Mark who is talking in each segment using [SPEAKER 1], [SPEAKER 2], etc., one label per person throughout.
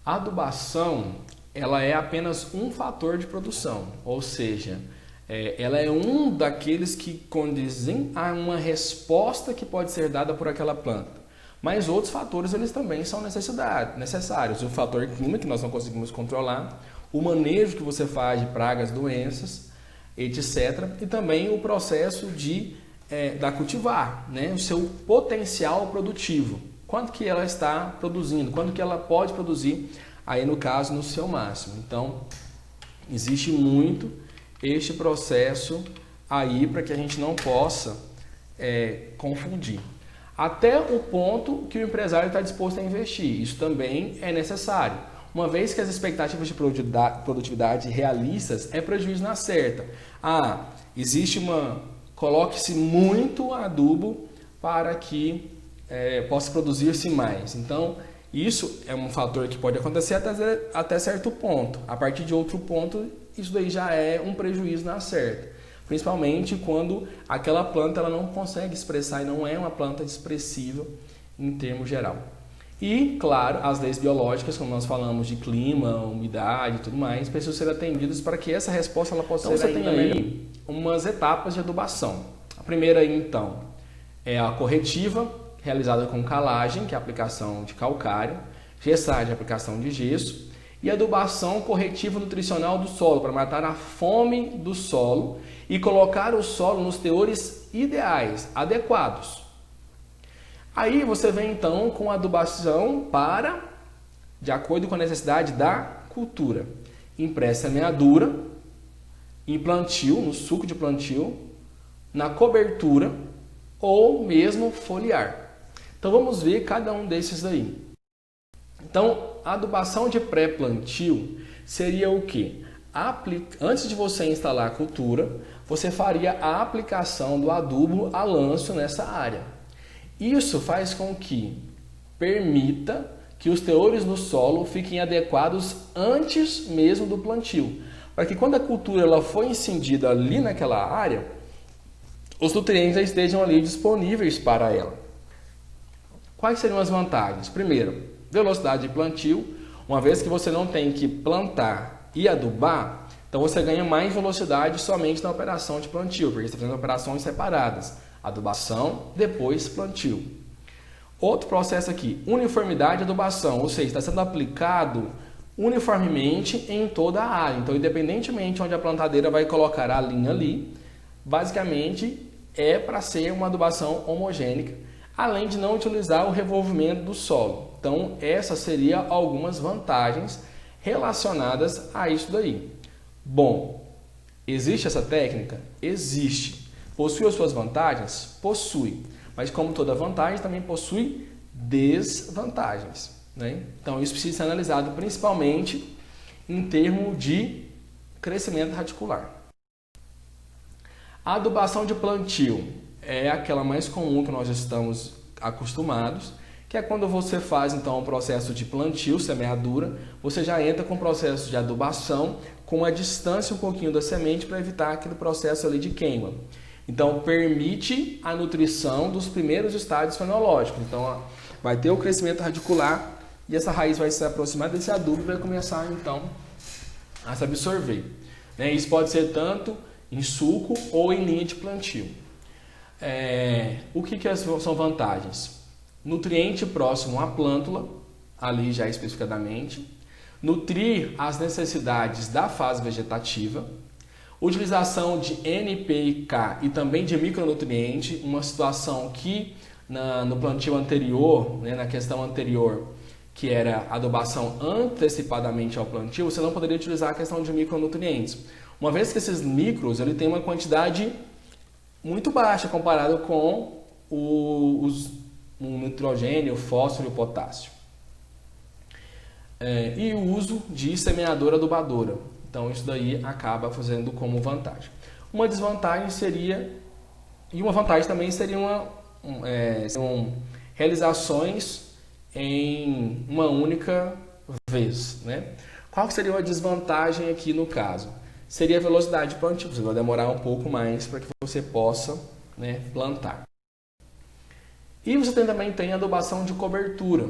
[SPEAKER 1] A adubação, ela é apenas um fator de produção, ou seja, ela é um daqueles que condizem a uma resposta que pode ser dada por aquela planta. Mas outros fatores eles também são necessários. O fator clima, que nós não conseguimos controlar, o manejo que você faz de pragas, doenças, etc. E também o processo da cultivar, né? O seu potencial produtivo. Quanto que ela está produzindo, quanto que ela pode produzir, aí no caso, no seu máximo. Então, existe muito este processo aí para que a gente não possa confundir. Até o ponto que o empresário está disposto a investir. Isso também é necessário. Uma vez que as expectativas de produtividade realistas é prejuízo na certa. Coloque-se muito adubo para que possa produzir-se mais. Então, isso é um fator que pode acontecer até certo ponto. A partir de outro ponto, isso daí já é um prejuízo na certa. Principalmente quando aquela planta ela não consegue expressar e não é uma planta expressiva em termo geral. E, claro, as leis biológicas, como nós falamos de clima, umidade e tudo mais, precisam ser atendidas para que essa resposta ela possa ser ainda melhor. Umas etapas de adubação. A primeira aí, então, é a corretiva, realizada com calagem, que é a aplicação de calcário, gessagem, a aplicação de gesso, e adubação corretiva nutricional do solo, para matar a fome do solo e colocar o solo nos teores ideais, adequados. Aí você vem então com a adubação de acordo com a necessidade da cultura. Em pré-semeadura, em plantio, no suco de plantio, na cobertura ou mesmo foliar. Então vamos ver cada um desses aí. Então, a adubação de pré-plantio seria o quê? Antes de você instalar a cultura, você faria a aplicação do adubo a lanço nessa área. Isso faz com que permita que os teores no solo fiquem adequados antes mesmo do plantio, para que quando a cultura ela for incendida ali naquela área, os nutrientes já estejam ali disponíveis para ela. Quais seriam as vantagens? Primeiro, velocidade de plantio. Uma vez que você não tem que plantar e adubar, então você ganha mais velocidade somente na operação de plantio, porque você está fazendo operações separadas. Adubação, depois plantio. Outro processo aqui, uniformidade de adubação, ou seja, está sendo aplicado uniformemente em toda a área. Então, independentemente onde a plantadeira vai colocar a linha ali, basicamente é para ser uma adubação homogênea, além de não utilizar o revolvimento do solo. Então, essas seriam algumas vantagens relacionadas a isso daí. Bom, existe essa técnica? Existe. Possui as suas vantagens? Possui. Mas como toda vantagem, também possui desvantagens, né? Então, isso precisa ser analisado principalmente em termos de crescimento radicular. A adubação de plantio é aquela mais comum que nós estamos acostumados, que é quando você faz então o processo de plantio, semeadura, você já entra com o processo de adubação com a distância um pouquinho da semente para evitar aquele processo ali de queima. Então, permite a nutrição dos primeiros estádios fenológicos. Então, vai ter o crescimento radicular e essa raiz vai se aproximar desse adubo e vai começar, então, a se absorver. Isso pode ser tanto em suco ou em linha de plantio. O que são vantagens? Nutriente próximo à plântula, ali já especificadamente. Nutrir as necessidades da fase vegetativa. Utilização de NPK e também de micronutriente, uma situação que no plantio anterior, na questão anterior, que era adubação antecipadamente ao plantio, você não poderia utilizar a questão de micronutrientes. Uma vez que esses micros ele tem uma quantidade muito baixa comparado com o nitrogênio, o fósforo e o potássio. E o uso de semeadora adubadora. Então, isso daí acaba fazendo como vantagem. Uma desvantagem seria, e uma vantagem também seriam realizações em uma única vez, né? Qual seria a desvantagem aqui no caso? Seria a velocidade de plantio, você vai demorar um pouco mais para que você possa, plantar. E você também tem a adubação de cobertura.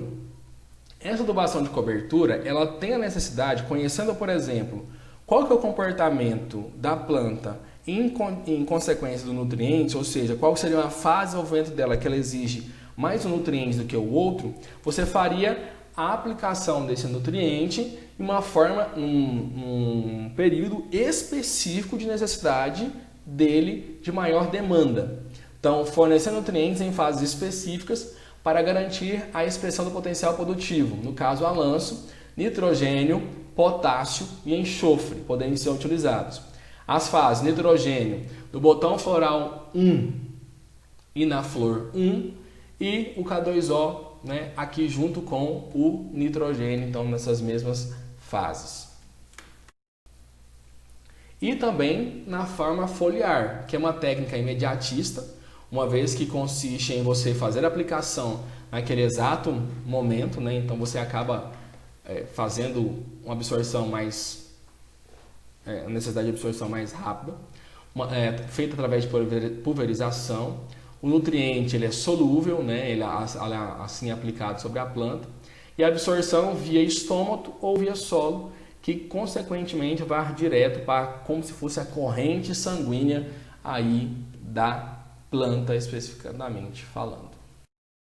[SPEAKER 1] Essa adubação de cobertura, ela tem a necessidade, conhecendo, por exemplo, qual que é o comportamento da planta em consequência do nutriente, ou seja, qual seria a fase de desenvolvimento dela que ela exige mais um nutriente do que o outro, você faria a aplicação desse nutriente em uma forma, num período específico de necessidade dele de maior demanda. Então, fornecer nutrientes em fases específicas para garantir a expressão do potencial produtivo, no caso a lanço, nitrogênio, potássio e enxofre podem ser utilizados. As fases nitrogênio do botão floral 1 e na flor 1 e o K2O, né, aqui junto com o nitrogênio, então nessas mesmas fases. E também na forma foliar, que é uma técnica imediatista, uma vez que consiste em você fazer a aplicação naquele exato momento, né? Então você acaba fazendo uma absorção mais, necessidade de absorção mais rápida, feita através de pulverização. O nutriente ele é solúvel, né? Ele assim aplicado sobre a planta, e a absorção via estômago ou via solo, que consequentemente vai direto para como se fosse a corrente sanguínea aí da planta especificamente falando.